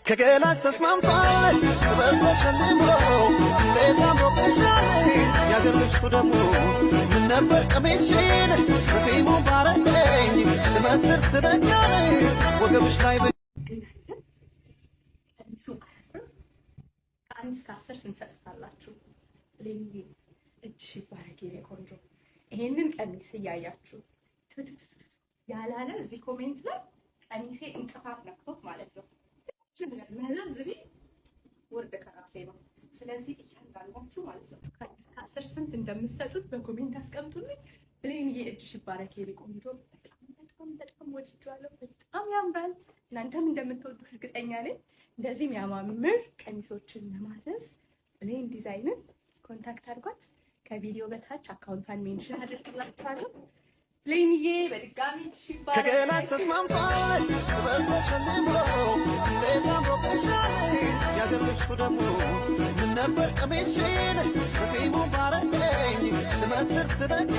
ከገላሽ ተስማምቷል ጥበብ ተሸልሞ እንዴት አምሮብሻል ያገር ልብሱ ደግሞ ምን ነበር ቀሚስሽን ሸፊሙ ባረገኝ ስመትር ስለኛል ወገብሽ ላይ ቀሚሱ ከአንድ እስከ 10 ስንሰጥታላችሁ ሌሊ እጅሽ ይባረክ የኔ ቆንጆ። ይሄንን ቀሚስ እያያችሁ ያላለ እዚህ ኮሜንት ላይ ቀሚሴ እንቅፋት ነክቶት ማለት ነው መዘዝ ቢል ወርደ ከራሴ ነው። ስለዚህ እያንዳንዳችሁ ማለት ነው ከአንድ እስከ 10 ስንት እንደምትሰጡት በኮሜንት አስቀምጡልኝ። ብሌንዬ እጅሽ ይባረክ የኔ ቆንጆ። በጣም ወድጄዋለሁ። በጣም ያምራል። እናንተም እንደምትወዱ እርግጠኛ ነኝ። እንደዚህ የሚያማምር ቀሚሶችን ለማዘዝ ብሌን ዲዛይንን ኮንታክት አድርጓት። ከቪዲዮ በታች አካውንቷን ሜንሽን አድርግላችኋለሁ። ብሌንዬ በድጋሚ እጅሽ ይባረክ። ከገላሽ ተስማምቷል ጥበብ ተሸልሞ እንዴት አምሮብሻል ያገር ልብሱ ደግሞ ምን ነበር ቀሚስሽን ሸፊሙ ባረገኝ ስመትር ስለኛ